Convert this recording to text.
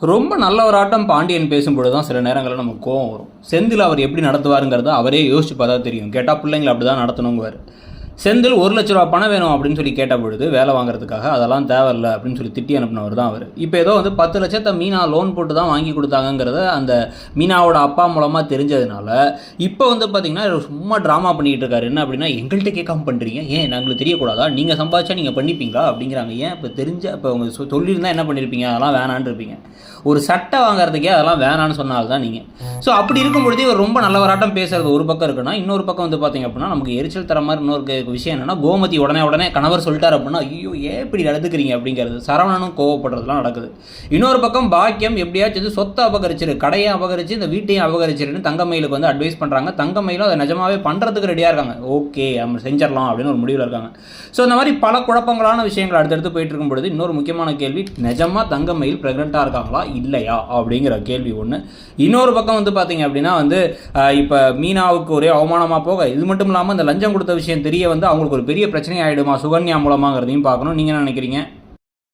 ரொம்ப நல்லவராட்டம் பாண்டியன் பேசும்பொழுது தான் சில நேரங்களில் நமக்கு கோவம் வரும். செந்தில் அவர் எப்படி நடத்துவாருங்கிறத அவரே யோசிச்சு பார்த்தா தெரியும். கேட்டால் பிள்ளைங்களை அப்படி தான் நடத்தணுங்குவார். செந்தில் 1,00,000 பணம் வேணும் அப்படின்னு சொல்லி கேட்ட பொழுது வேலை வாங்குறதுக்காக அதெல்லாம் தேவையில்லை அப்படின்னு சொல்லி திட்டி அனுப்பினவர் தான் அவர். இப்போ ஏதோ 10 லட்சத்தை மீனா லோன் போட்டு தான் வாங்கி கொடுத்தாங்கிறத அந்த மீனாவோட அப்பா மூலமாக தெரிஞ்சதுனால இப்போ பார்த்திங்கன்னா சும்மா ட்ராமா பண்ணிக்கிட்டு இருக்காரு. என்ன அப்படின்னா, எங்கள்கிட்ட கேட்காம பண்ணுறீங்க, ஏன் எங்களுக்கு தெரியக்கூடாதா, நீங்கள் சம்பாதிச்சா நீங்கள் பண்ணிப்பீங்களா அப்படிங்கிறாங்க. ஏன் இப்போ இப்போ அவங்க சொல்லியிருந்தால் என்ன பண்ணியிருப்பீங்க, அதெல்லாம் வேணான்னு இருப்பீங்க. ஒரு சட்டை வாங்குறதுக்கே அதெல்லாம் வேணான்னு சொன்னால்தான் நீங்கள். ஸோ அப்படி இருக்கும் பொழுது இவர் ரொம்ப நல்லவராட்டம் பேசுறது ஒரு பக்கம் இருக்குன்னா, இன்னொரு பக்கம் பார்த்தீங்க அப்படின்னா நமக்கு எரிச்சல் தர மாதிரி இன்னொரு விஷயம் என்னன்னா, கோமதி உடனே கணவர் சொல்லிட்டார் அப்படின்னா, ஐயோ ஏன் இப்படி நடந்துக்கிறீங்க அப்படிங்கிறது. சரவணனும் கோவப்படுறதுலாம் நடக்குது. இன்னொரு பக்கம் பாக்கியம் எப்படியாச்சும் சொத்தை அபகரிச்சிரு, கடையை அபகரிச்சு இந்த வீட்டையும் அபகரிச்சிருன்னு தங்கமயிலுக்கு அட்வைஸ் பண்ணுறாங்க. தங்கமயிலும் அதை நிஜமாவே பண்ணுறதுக்கு ரெடியாக இருக்காங்க. ஓகே நம்ம செஞ்சிடலாம் அப்படின்னு ஒரு முடிவில் இருக்காங்க. ஸோ இந்த மாதிரி பல குழப்பங்களான விஷயங்கள் அடுத்தடுத்து போயிட்டு இருக்கும் பொழுது இன்னொரு முக்கியமான கேள்வி, நிஜமாக தங்கமயில் ப்ரெக்னெண்ட்டாக இருக்காங்களா இல்லையா அப்படிங்கிற கேள்வி ஒன்று. இன்னொரு பக்கம் பார்த்தீங்க அப்படின்னா இப்போ மீனாவுக்கு ஒரே அவமானமாக போக, இது மட்டும் இல்லாமல் இந்த லஞ்சம் கொடுத்த விஷயம் தெரிய அவங்களுக்கு ஒரு பெரிய பிரச்சனை ஆகிடுமா சுகன்யா மூலமாங்கிறதையும் பார்க்கணும். நீங்கள் என்ன நினைக்கிறீங்க?